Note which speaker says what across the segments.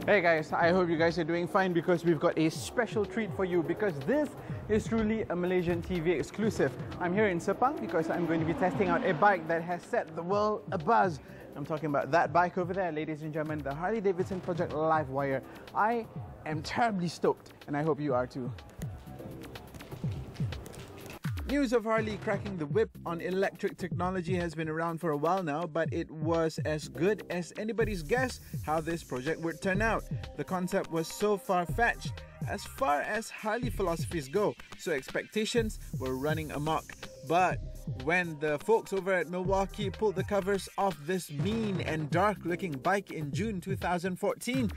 Speaker 1: Hey guys, I hope you guys are doing fine because we've got a special treat for you because this is truly a Malaysian TV exclusive. I'm here in Sepang because I'm going to be testing out a bike that has set the world abuzz. I'm talking about that bike over there, ladies and gentlemen, the Harley Davidson Project LiveWire. I am terribly stoked and I hope you are too. News of Harley cracking the whip on electric technology has been around for a while now, but it was as good as anybody's guess how this project would turn out. The concept was so far-fetched as far as Harley philosophies go, so expectations were running amok. But when the folks over at Milwaukee pulled the covers off this mean and dark-looking bike in June 2014,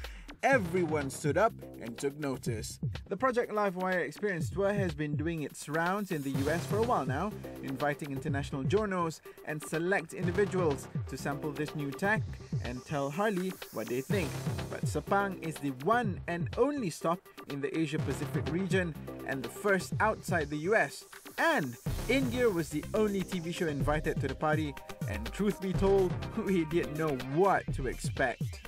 Speaker 1: everyone stood up and took notice. The Project LiveWire Experience Tour has been doing its rounds in the US for a while now, inviting international journos and select individuals to sample this new tech and tell Harley what they think. But Sepang is the one and only stop in the Asia-Pacific region and the first outside the US. And India was the only TV show invited to the party, and truth be told, we didn't know what to expect.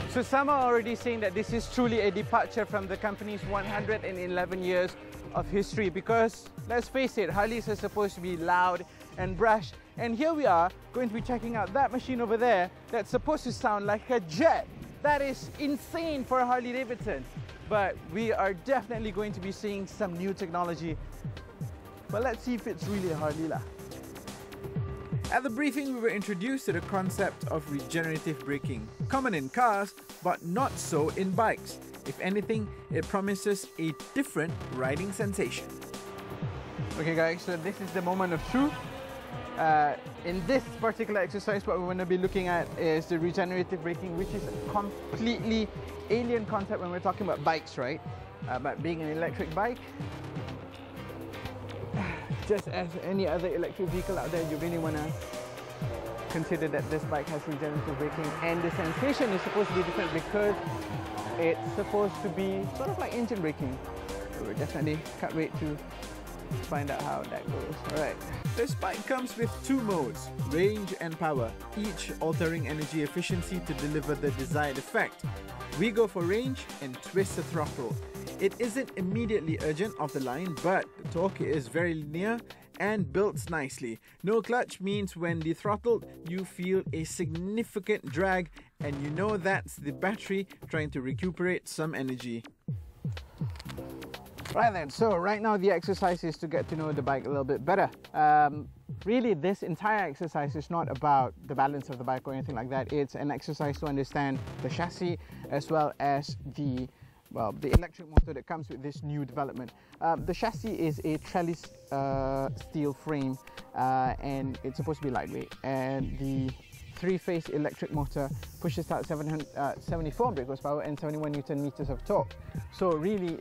Speaker 1: So some are already saying that this is truly a departure from the company's 111 years of history because, let's face it, Harleys are supposed to be loud and brash, and here we are going to be checking out that machine over there that's supposed to sound like a jet. That is insane for a Harley Davidson, but we are definitely going to be seeing some new technology. But let's see if it's really a Harley lah. At the briefing, we were introduced to the concept of regenerative braking, common in cars, but not so in bikes. If anything, it promises a different riding sensation. Okay guys, so this is the moment of truth. In this particular exercise, what we're going to be looking at is the regenerative braking, which is a completely alien concept when we're talking about bikes, right? But being an electric bike, just as any other electric vehicle out there, you really want to consider that this bike has regenerative braking, and the sensation is supposed to be different because it's supposed to be sort of like engine braking. So we definitely can't wait to find out how that goes. Alright. This bike comes with two modes, range and power, each altering energy efficiency to deliver the desired effect. We go for range and twist the throttle. It isn't immediately urgent off the line, but the torque is very linear and builds nicely. No clutch means when dethrottled, you feel a significant drag, and you know that's the battery trying to recuperate some energy. Right then, so right now the exercise is to get to know the bike a little bit better. Really, this entire exercise is not about the balance of the bike or anything like that. It's an exercise to understand the chassis as well as the electric motor that comes with this new development. The chassis is a trellis steel frame and it's supposed to be lightweight, and the three-phase electric motor pushes out 74 brake horsepower and 71 Newton meters of torque. So really,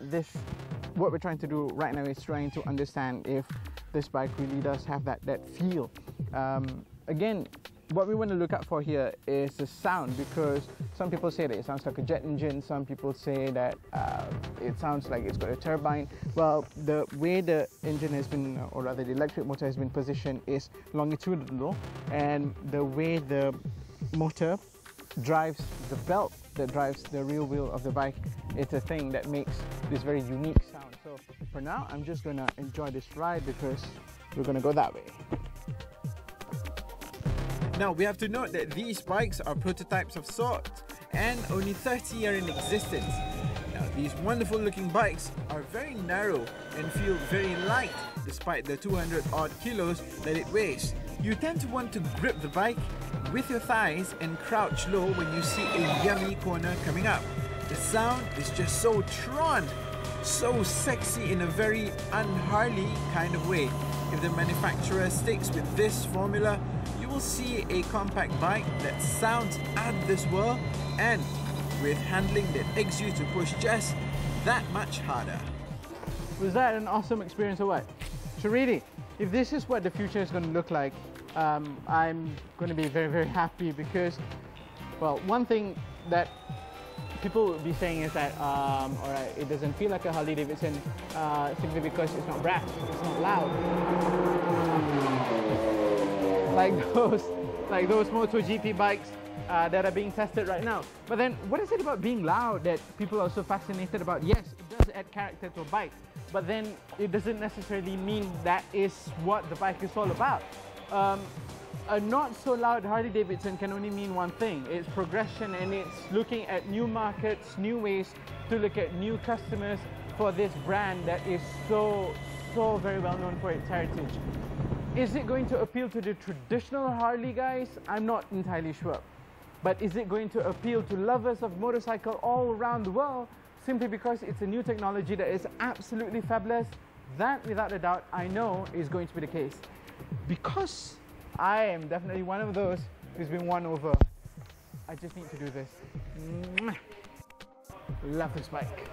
Speaker 1: what we're trying to do right now is trying to understand if this bike really does have that feel. Again, what we want to look out for here is the sound, because some people say that it sounds like a jet engine, some people say that it sounds like it's got a turbine. Well, the way the engine has been, or rather the electric motor has been positioned, is longitudinal, and the way the motor drives the belt that drives the rear wheel of the bike, it's a thing that makes this very unique sound. So for now, I'm just going to enjoy this ride because we're going to go that way. Now, we have to note that these bikes are prototypes of sorts and only 30 are in existence. Now, these wonderful looking bikes are very narrow and feel very light despite the 200 odd kilos that it weighs. You tend to want to grip the bike with your thighs and crouch low when you see a yummy corner coming up. The sound is just so Tron, so sexy in a very un-Harley kind of way. If the manufacturer sticks with this formula, you will see a compact bike that sounds out of this world and with handling that begs you to push just that much harder. Was that an awesome experience or what? So really, if this is what the future is going to look like, I'm going to be very, very happy because, well, one thing that people will be saying is that, alright, it doesn't feel like a Harley Davidson simply because it's not brash, it's not loud. Like those MotoGP bikes
Speaker 2: that are being tested right now. But then, what is it about being loud that people are so fascinated about? Yes, it does add character to a bike, but then it doesn't necessarily mean that is what the bike is all about. A not so loud Harley Davidson can only mean one thing. It's progression, and it's looking at new markets, new ways to look at new customers for this brand that is so very well known for its heritage. Is it going to appeal to the traditional Harley guys? I'm not entirely sure. But is it going to appeal to lovers of motorcycle all around the world simply because it's a new technology that is absolutely fabulous? That, without a doubt, I know is going to be the case. Because I am definitely one of those who's been won over. I just need to do this. Love this bike.